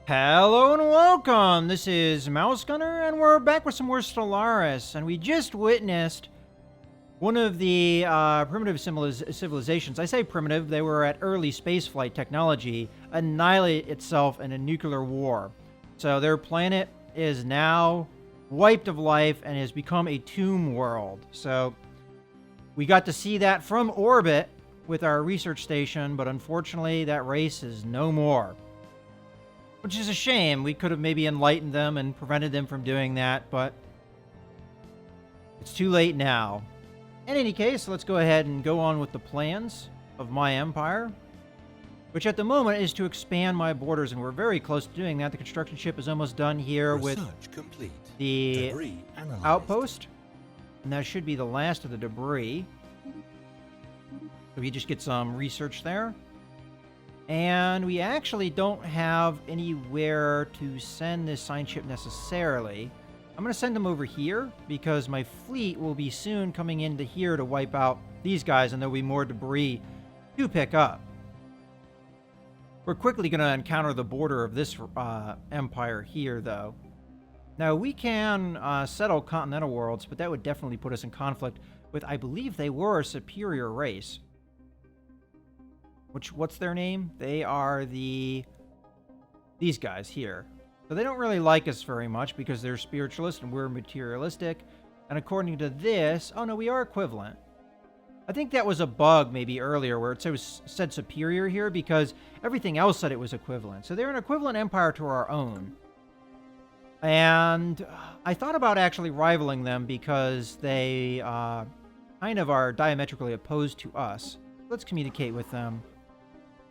Hello and welcome! This is Mouse Gunner, and we're back with some more Stellaris. And we just witnessed one of the primitive civilizations. I say primitive, they were at early spaceflight technology, annihilate itself in a nuclear war. So their planet is now wiped of life and has become a tomb world. So we got to see that from orbit with our research station, but unfortunately that race is no more. Which is a shame. We could have maybe enlightened them and prevented them from doing that, but it's too late now. In any case, let's go ahead and go on with the plans of my empire, which at the moment is to expand my borders, and we're very close to doing that. The construction ship is almost done here with complete. the Debris analyzed. outpost, and that should be the last of the debris. So we just get some research there. And we actually don't have anywhere to send this science ship necessarily. I'm going to send them over here because my fleet will be soon coming into here to wipe out these guys, and there'll be more debris to pick up. We're quickly going to encounter the border of this empire here, though. Now, we can settle continental worlds, but that would definitely put us in conflict with, I believe they were a superior race. What's their name? They are these guys here. So they don't really like us very much because they're spiritualist and we're materialistic. And according to this, oh no, we are equivalent. I think that was a bug maybe earlier where it said superior here because everything else said it was equivalent. So they're an equivalent empire to our own. And I thought about actually rivaling them because they kind of are diametrically opposed to us. Let's communicate with them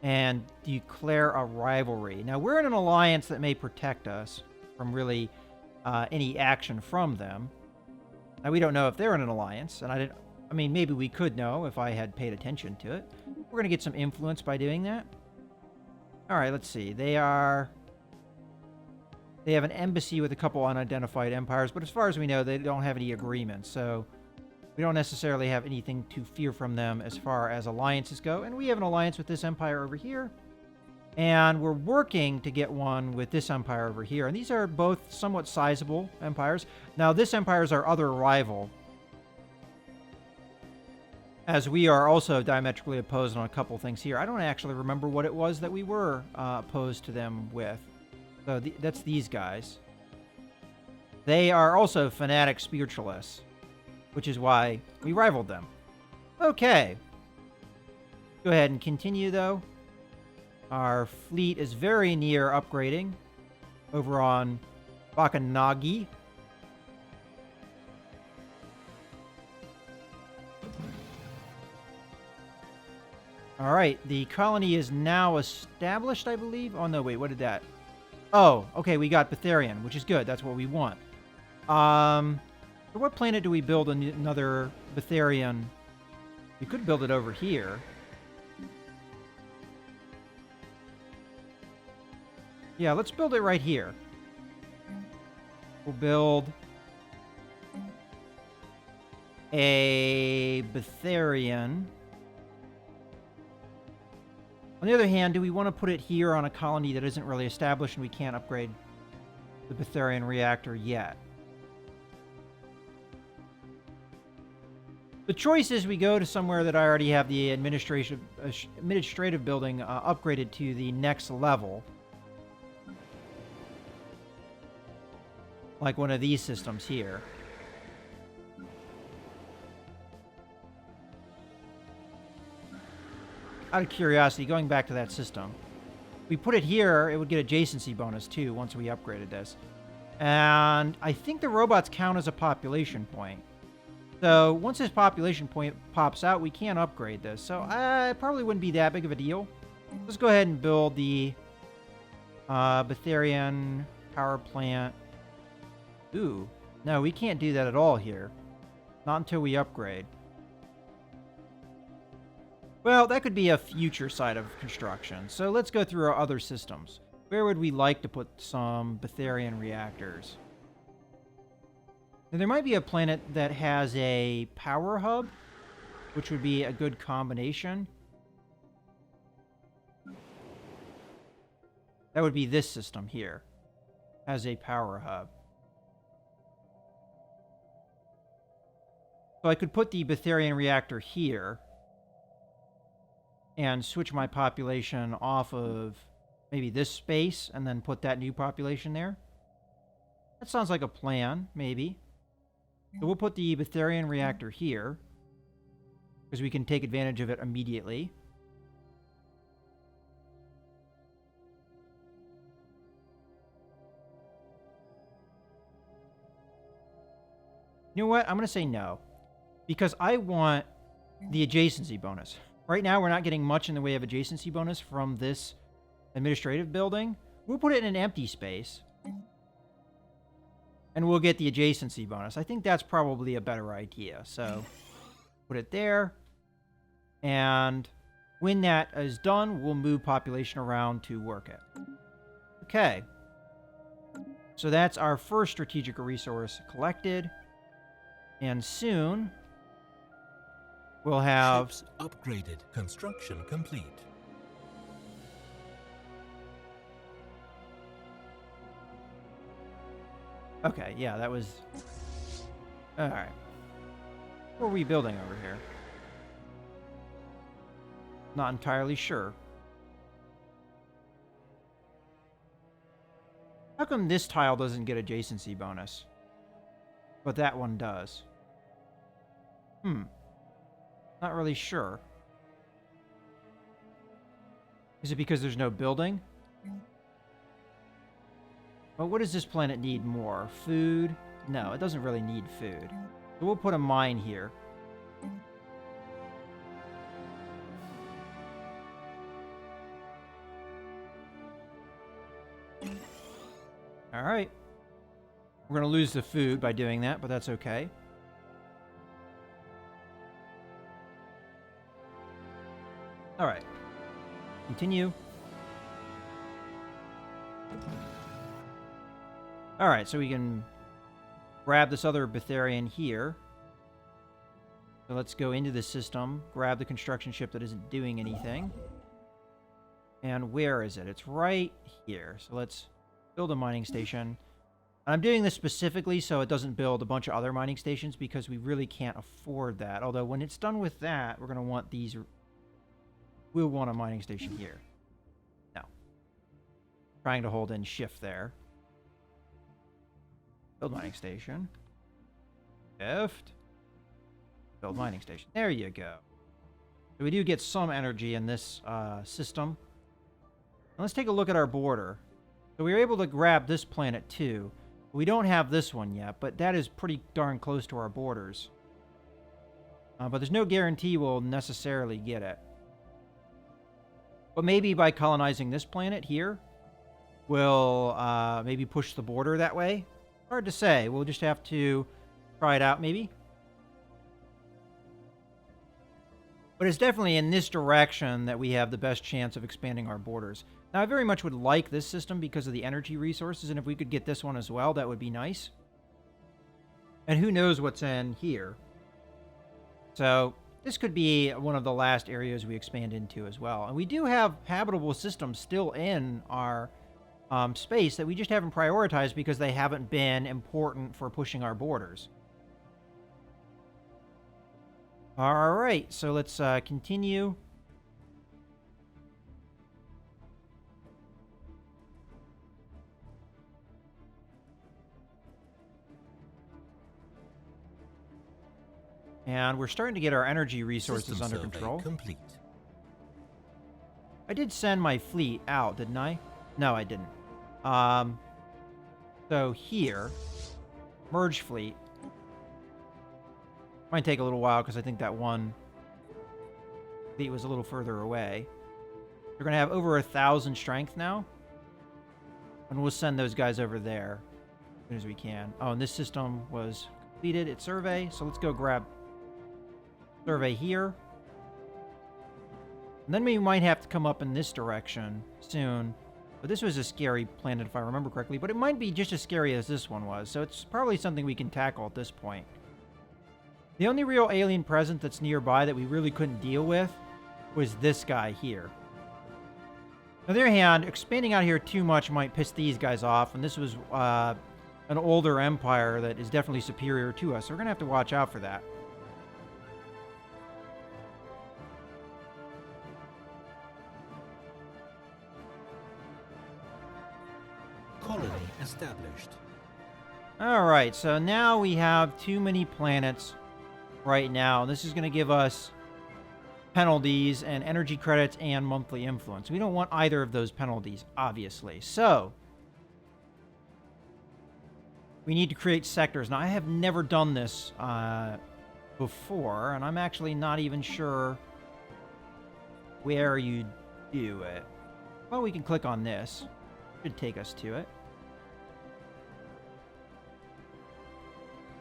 and declare a rivalry. Now, we're in an alliance that may protect us from really any action from them. Now, we don't know if they're in an alliance, and I mean, maybe we could know if I had paid attention to it. We're going to get some influence by doing that. All right, let's see. They have an embassy with a couple unidentified empires, but as far as we know, they don't have any agreements, so we don't necessarily have anything to fear from them as far as alliances go. And we have an alliance with this empire over here. And we're working to get one with this empire over here. And these are both somewhat sizable empires. Now, this empire is our other rival, as we are also diametrically opposed on a couple things here. I don't actually remember what it was that we were opposed to them with. So that's these guys. They are also fanatic spiritualists, which is why we rivaled them. Okay. Go ahead and continue, though. Our fleet is very near upgrading over on Bakanagi. All right, the colony is now established, I believe. Oh, no, wait, what did that? Oh, okay, we got Betharian, which is good. That's what we want. For what planet do we build another Betharian? We could build it over here. Yeah, let's build it right here. We'll build a Betharian. On the other hand, do we want to put it here on a colony that isn't really established and we can't upgrade the Betharian reactor yet? The choice is we go to somewhere that I already have the administrative building upgraded to the next level. Like one of these systems here. Out of curiosity, going back to that system, if we put it here, it would get adjacency bonus too once we upgraded this. And I think the robots count as a population point. So once this population point pops out, we can't upgrade this. So it probably wouldn't be that big of a deal. Let's go ahead and build the Betharian power plant. Ooh, no, we can't do that at all here. Not until we upgrade. Well, that could be a future side of construction. So let's go through our other systems. Where would we like to put some Betharian reactors? Now, there might be a planet that has a power hub, which would be a good combination. That would be this system here. Has a power hub. So I could put the Betharian reactor here and switch my population off of maybe this space and then put that new population there. That sounds like a plan, maybe. So we'll put the Betharian reactor here because we can take advantage of it immediately. You know what? I'm going to say no because I want the adjacency bonus. Right now, we're not getting much in the way of adjacency bonus from this administrative building. We'll put it in an empty space, and we'll get the adjacency bonus. I think that's probably a better idea. So, put it there, and when that is done, we'll move population around to work it. Okay. So that's our first strategic resource collected, and soon we'll have... Ships upgraded. Construction complete. Okay, yeah, that was... Alright. What are we building over here? Not entirely sure. How come this tile doesn't get adjacency bonus? But that one does. Not really sure. Is it because there's no building? But what does this planet need more? Food? No, it doesn't really need food. So we'll put a mine here. Alright. We're going to lose the food by doing that, but that's okay. Alright. Continue. Alright, so we can grab this other Betharian here. So let's go into the system, grab the construction ship that isn't doing anything. And where is it? It's right here. So let's build a mining station. I'm doing this specifically so it doesn't build a bunch of other mining stations because we really can't afford that. Although when it's done with that, we're going to want these... We'll want a mining station here. No. Trying to hold in shift there. Build mining station. Shift. Build mining station. There you go. So we do get some energy in this system. Now let's take a look at our border. So we were able to grab this planet too. We don't have this one yet, but that is pretty darn close to our borders. But there's no guarantee we'll necessarily get it. But maybe by colonizing this planet here, we'll maybe push the border that way. Hard to say. We'll just have to try it out, maybe. But it's definitely in this direction that we have the best chance of expanding our borders. Now, I very much would like this system because of the energy resources, and if we could get this one as well, that would be nice. And who knows what's in here. So, this could be one of the last areas we expand into as well. And we do have habitable systems still in our space that we just haven't prioritized because they haven't been important for pushing our borders. All right, so let's continue. And we're starting to get our energy resources under control. Complete. I did send my fleet out, didn't I? No, I didn't. So here, merge fleet. Might take a little while because I think that one fleet was a little further away. We're going to have over 1,000 strength now. And we'll send those guys over there as soon as we can. Oh, and this system was completed. It's survey. So let's go grab survey here. And then we might have to come up in this direction soon. But this was a scary planet if I remember correctly. But it might be just as scary as this one was. So it's probably something we can tackle at this point. The only real alien presence that's nearby that we really couldn't deal with was this guy here. On the other hand, expanding out here too much might piss these guys off, and this was an older empire that is definitely superior to us, so we're going to have to watch out for that. Colony established. Alright, so now we have too many planets right now. This is going to give us penalties and energy credits and monthly influence. We don't want either of those penalties, obviously. So, we need to create sectors. Now, I have never done this before, and I'm actually not even sure where you do it. Well, we can click on this. Should take us to it.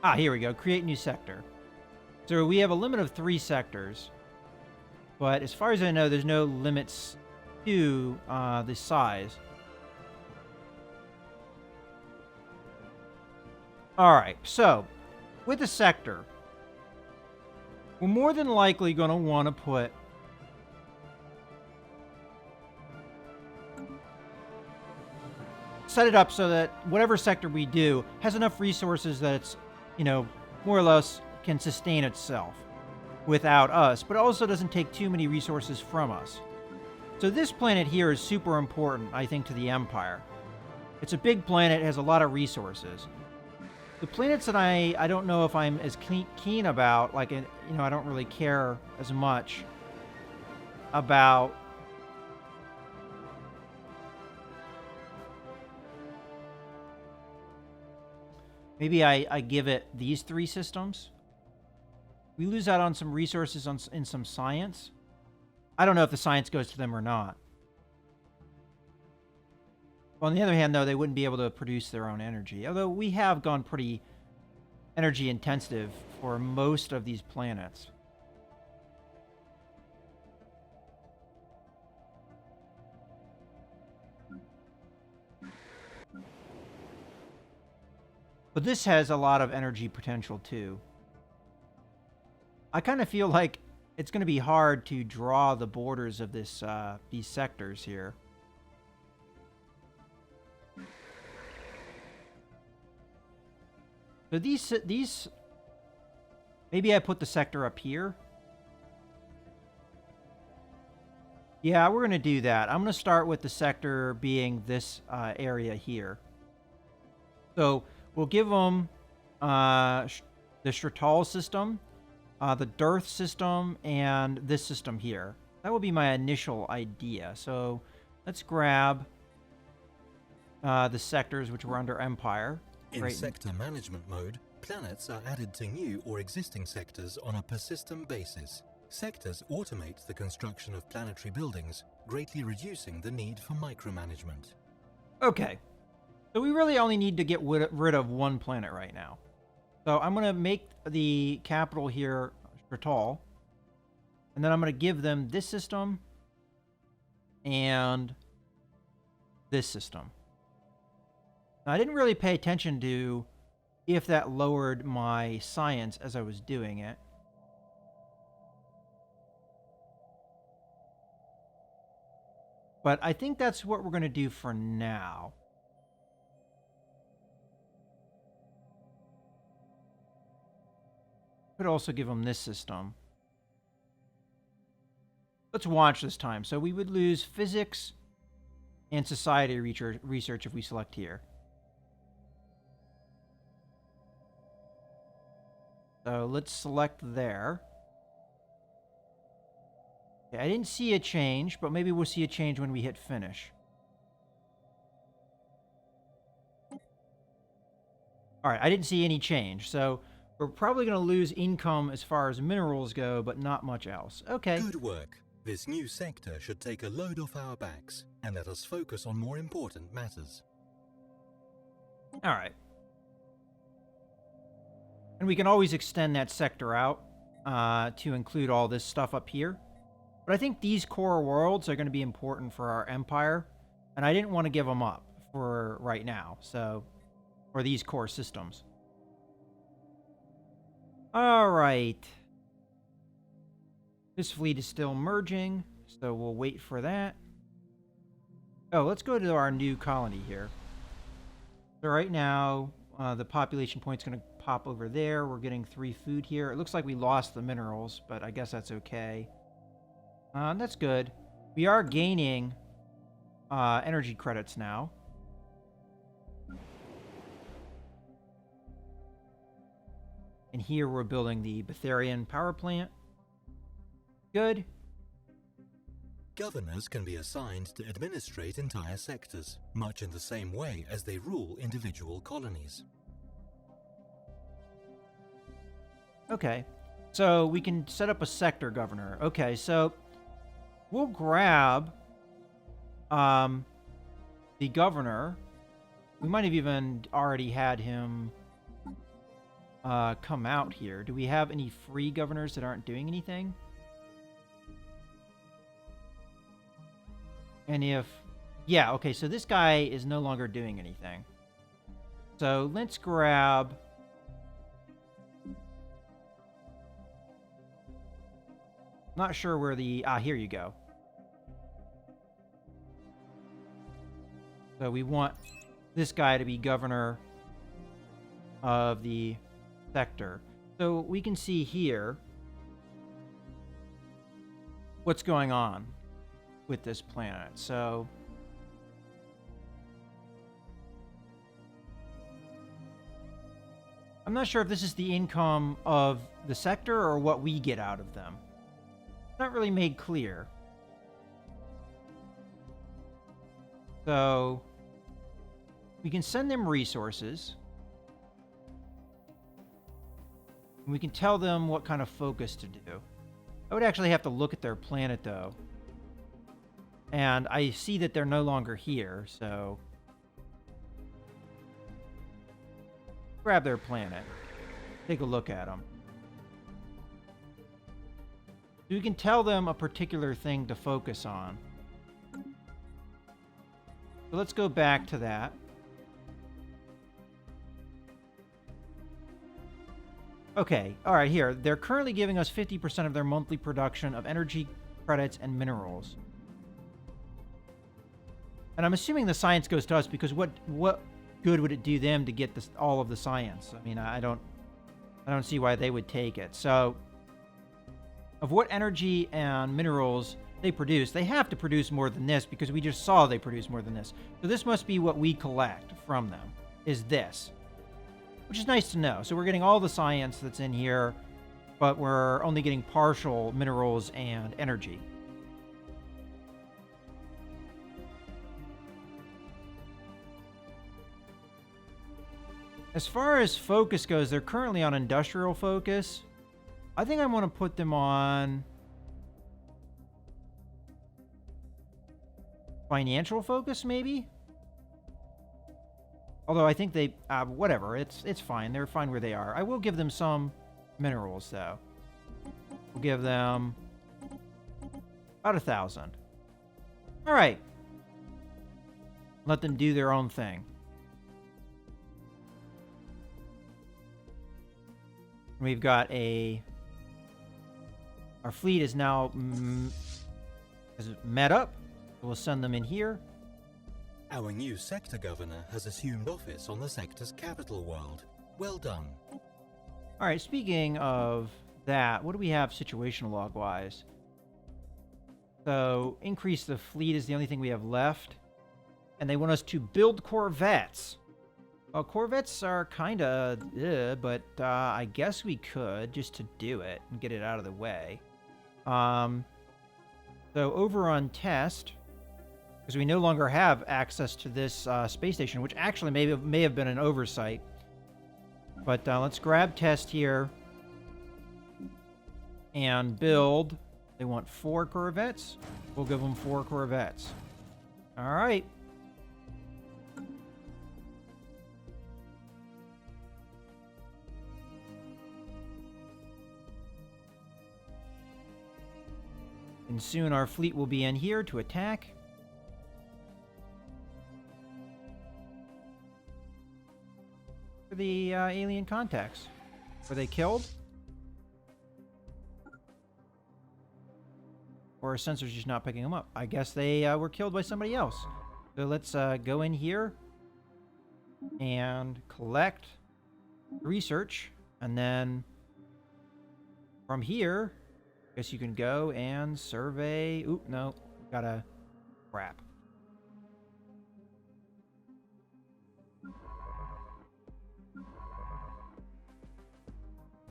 Ah, here we go. Create new sector. So we have a limit of 3 sectors. But as far as I know, there's no limits to the size. Alright, so with a sector, we're more than likely going to want to put set it up so that whatever sector we do has enough resources that it's, you know, more or less can sustain itself without us, but also doesn't take too many resources from us. So this planet here is super important, I think, to the Empire. It's a big planet, it has a lot of resources. The planets that I don't know if I'm as keen about, like, you know, I don't really care as much about maybe I give it these 3 systems. We lose out on some resources in some science. I don't know if the science goes to them or not. Well, on the other hand, though, they wouldn't be able to produce their own energy. Although we have gone pretty energy intensive for most of these planets. But this has a lot of energy potential, too. I kind of feel like it's going to be hard to draw the borders of this these sectors here. So these maybe I put the sector up here. Yeah, we're going to do that. I'm going to start with the sector being this area here. So we'll give them the Stratal system, the Dearth system, and this system here. That will be my initial idea. So let's grab the sectors which were under Empire. In sector management mode, planets are added to new or existing sectors on a per system basis. Sectors automate the construction of planetary buildings, greatly reducing the need for micromanagement. Okay. So we really only need to get rid of 1 planet right now. So I'm going to make the capital here Stratal. And then I'm going to give them this system and this system. Now, I didn't really pay attention to if that lowered my science as I was doing it. But I think that's what we're going to do for now. Could also give them this system. Let's watch this time. So we would lose physics and society research if we select here. So let's select there. Okay, I didn't see a change, but maybe we'll see a change when we hit finish. Alright, I didn't see any change, so we're probably going to lose income as far as minerals go, but not much else. Okay. Good work. This new sector should take a load off our backs and let us focus on more important matters. Alright. And we can always extend that sector out to include all this stuff up here. But I think these core worlds are going to be important for our empire, and I didn't want to give them up for right now, so, for these core systems. Alright. This fleet is still merging, so we'll wait for that. Oh, let's go to our new colony here. So right now, the population point's going to pop over there. We're getting 3 food here. It looks like we lost the minerals, but I guess that's okay. That's good. We are gaining energy credits now. And here we're building the Betharian power plant. Good. Governors can be assigned to administrate entire sectors, much in the same way as they rule individual colonies. Okay. So we can set up a sector governor. Okay, so we'll grab the governor. We might have even already had him come out here. Do we have any free governors that aren't doing anything? And if... Yeah, okay, so this guy is no longer doing anything. So let's grab... Not sure where the... here you go. So we want this guy to be governor of the sector. So we can see here what's going on with this planet. So I'm not sure if this is the income of the sector or what we get out of them. It's not really made clear. So we can send them resources. And we can tell them what kind of focus to do. I would actually have to look at their planet, though. And I see that they're no longer here, so... Grab their planet. Take a look at them. So we can tell them a particular thing to focus on. So let's go back to that. Okay, alright, here. They're currently giving us 50% of their monthly production of energy credits and minerals. And I'm assuming the science goes to us because what good would it do them to get this, all of the science? I mean, I don't see why they would take it. So, of what energy and minerals they produce, they have to produce more than this because we just saw they produce more than this. So this must be what we collect from them, is this. Which is nice to know. So we're getting all the science that's in here, but we're only getting partial minerals and energy. As far as focus goes, they're currently on industrial focus. I think I want to put them on financial focus, maybe? Although I think they... whatever, it's fine. They're fine where they are. I will give them some minerals, though. We'll give them about 1,000. Alright. Let them do their own thing. We've got a... Our fleet is now met up. We'll send them in here. Our new sector governor has assumed office on the sector's capital world. Well done. Alright, speaking of that, what do we have situational log-wise? So, increase the fleet is the only thing we have left. And they want us to build corvettes. Well, corvettes are kind of, but I guess we could just to do it and get it out of the way. So over on test, because we no longer have access to this space station, which actually may have been an oversight. But let's grab test here and build. They want 4 corvettes. We'll give them 4 corvettes. All right. And soon our fleet will be in here to attack. For the alien contacts. Were they killed? Or are sensors just not picking them up? I guess they were killed by somebody else. So let's go in here and collect research, and then from here, I guess you can go and survey. Oop, no, gotta crap.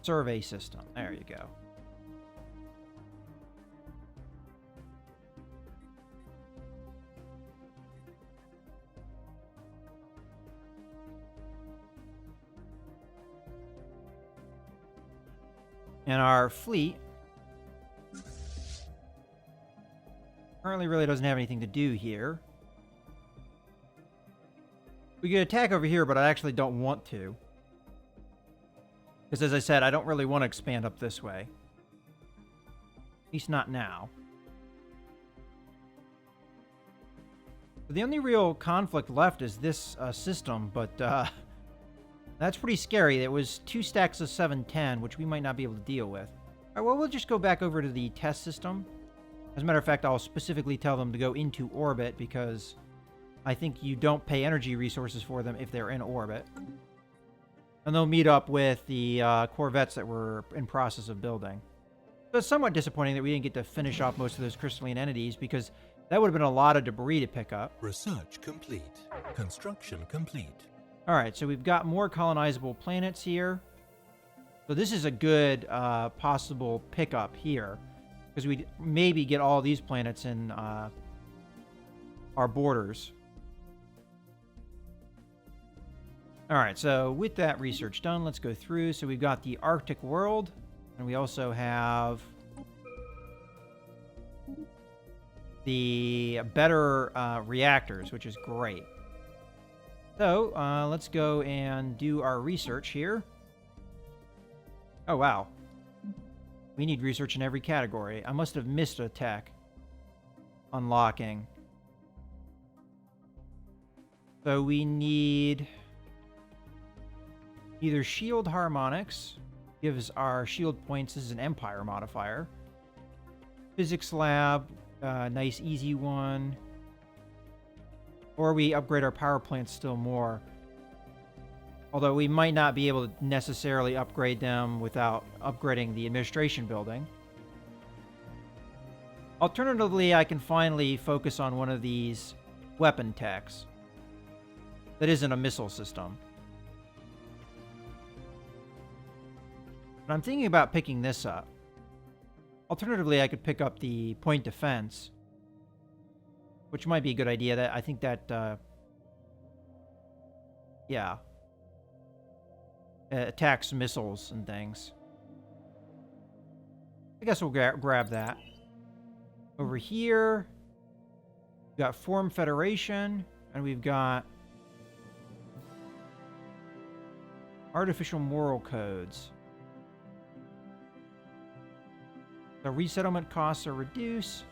Survey system. There you go. And our fleet currently really doesn't have anything to do here. We could attack over here, but I actually don't want to. Because as I said, I don't really want to expand up this way. At least not now. The only real conflict left is this system, but that's pretty scary. It was 2 stacks of 710, which we might not be able to deal with. All right, well, we'll just go back over to the test system. As a matter of fact, I'll specifically tell them to go into orbit because I think you don't pay energy resources for them if they're in orbit. And they'll meet up with the corvettes that we're in process of building. So it's somewhat disappointing that we didn't get to finish off most of those crystalline entities because that would have been a lot of debris to pick up. Research complete. Construction complete. All right, so we've got more colonizable planets here. So this is a good possible pickup here because we'd maybe get all these planets in our borders. All right, so with that research done, let's go through. So we've got the Arctic world, and we also have the better reactors, which is great. So let's go and do our research here. Oh, wow. We need research in every category. I must have missed a tech unlocking. So we need either shield harmonics, gives our shield points as an empire modifier. Physics lab, nice easy one. Or we upgrade our power plants still more. Although we might not be able to necessarily upgrade them without upgrading the administration building. Alternatively, I can finally focus on one of these weapon techs that isn't a missile system. But I'm thinking about picking this up. Alternatively, I could pick up the point defense, which might be a good idea. That I think that, yeah, attacks missiles and things. I guess we'll grab that. Over here, we've got Form Federation, and we've got Artificial Moral Codes. The resettlement costs are reduced.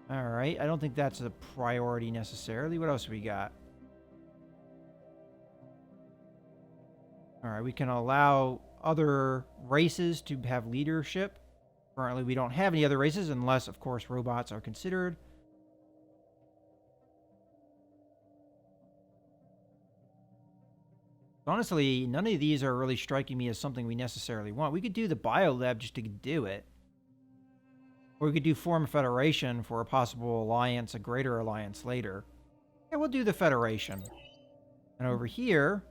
All right, I don't think that's a priority necessarily. What else we got? All right, we can allow other races to have leadership. Currently, we don't have any other races unless, of course, robots are considered. Honestly, none of these are really striking me as something we necessarily want. We could do the biolab just to do it. Or we could do Form Federation for a possible alliance, a greater alliance later. Yeah, we'll do the Federation. And over here,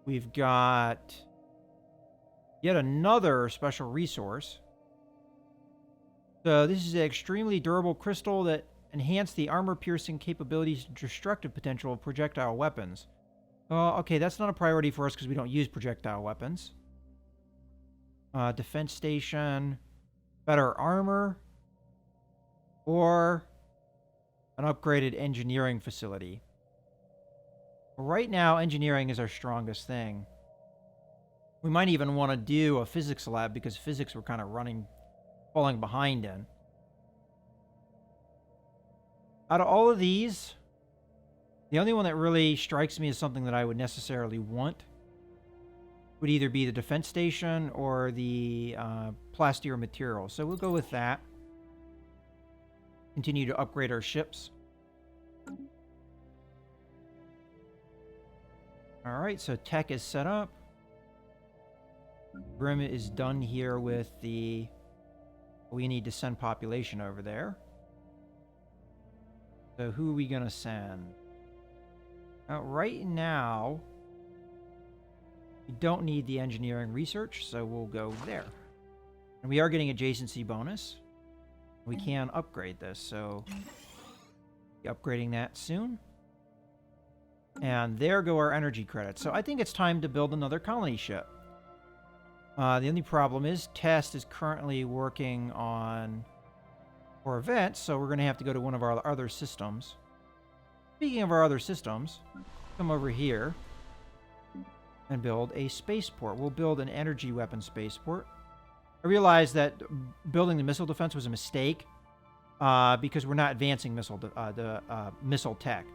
we've got yet another special resource. So this is an extremely durable crystal that enhances the armor-piercing capabilities and destructive potential of projectile weapons. Okay, that's not a priority for us because we don't use projectile weapons. Defense station, better armor, or an upgraded engineering facility. Right now, engineering is our strongest thing. We might even want to do a physics lab because physics we're kind of falling behind in. Out of all of these, the only one that really strikes me as something that I would necessarily want would either be the defense station or the plastier material. So we'll go with that. continue to upgrade our ships. All right, so tech is set up. Grim is done here with the... We need to send population over there. So who are we going to send? Right now, we don't need the engineering research, so we'll go there. And we are getting adjacency bonus. We can upgrade this, so be upgrading that soon. And there go our energy credits. So I think it's time to build another colony ship. The only problem is Test is currently working on events, so we're going to have to go to one of our other systems. Speaking of our other systems, come over here and build a spaceport. We'll build an energy weapon spaceport. I realized that building the missile defense was a mistake because we're not advancing missile missile tech.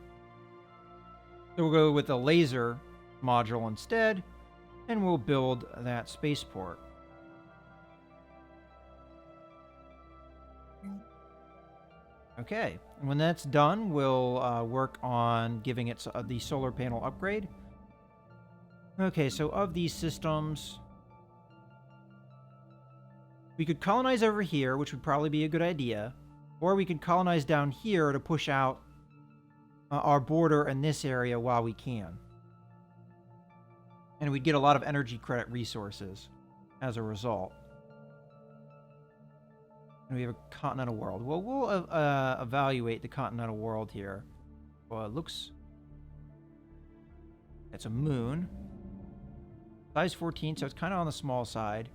So we'll go with the laser module instead, and we'll build that spaceport. Okay, and when that's done, we'll work on giving it the solar panel upgrade. Okay, so of these systems, we could colonize over here, which would probably be a good idea, or we could colonize down here to push out our border in this area while we can. And we'd get a lot of energy credit resources as a result. And we have a continental world. Well, we'll evaluate the continental world here. Well, it looks... It's a moon. Size 14, so it's kind of on the small side.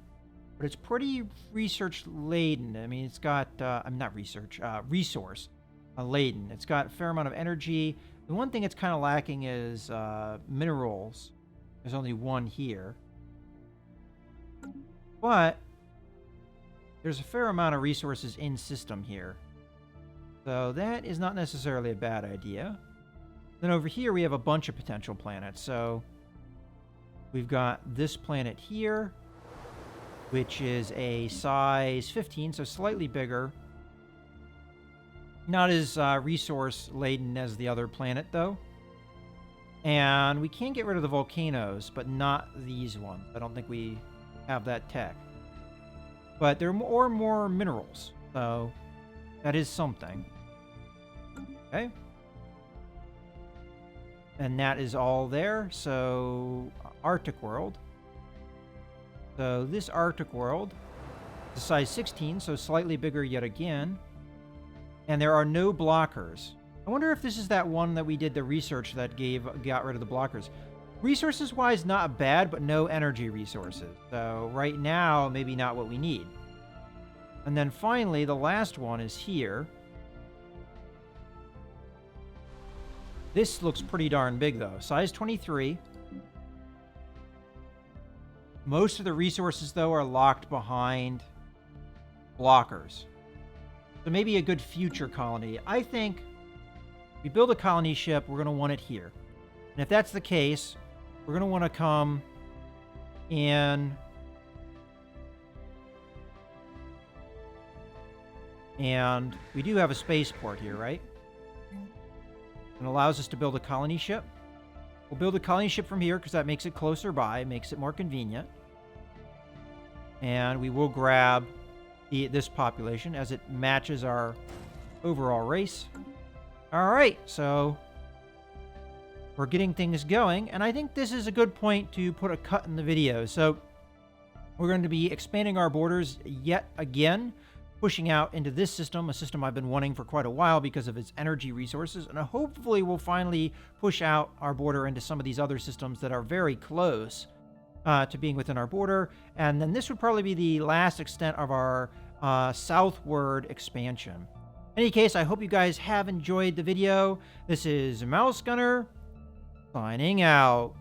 But it's pretty research-laden. I mean, it's got... I'm not research. Resource laden. It's got a fair amount of energy. The one thing it's kind of lacking is minerals. There's only one here. But... there's a fair amount of resources in system here. So that is not necessarily a bad idea. Then over here we have a bunch of potential planets. So we've got this planet here, which is a size 15, so slightly bigger. Not as resource-laden as the other planet, though. And we can get rid of the volcanoes, but not these ones. I don't think we have that tech. But there are more minerals, so that is something. Okay. And that is all there. So, Arctic world. So, this Arctic world is size 16, so slightly bigger yet again. And there are no blockers. I wonder if this is that one that we did the research that got rid of the blockers. Resources-wise, not bad, but no energy resources. So right now, maybe not what we need. And then finally, the last one is here. This looks pretty darn big, though. Size 23. Most of the resources, though, are locked behind blockers. So maybe a good future colony. I think if we build a colony ship, we're going to want it here. And if that's the case, we're going to want to come in and we do have a spaceport here, right? It allows us to build a colony ship. We'll build a colony ship from here because that makes it closer by, makes it more convenient. And we will grab this population as it matches our overall race. All right, so we're getting things going, and I think this is a good point to put a cut in the video. So we're going to be expanding our borders yet again, pushing out into this system, a system I've been wanting for quite a while because of its energy resources, and hopefully we'll finally push out our border into some of these other systems that are very close to being within our border. And then this would probably be the last extent of our southward expansion. In any case, I hope you guys have enjoyed the video. This is Mouse Gunner signing out.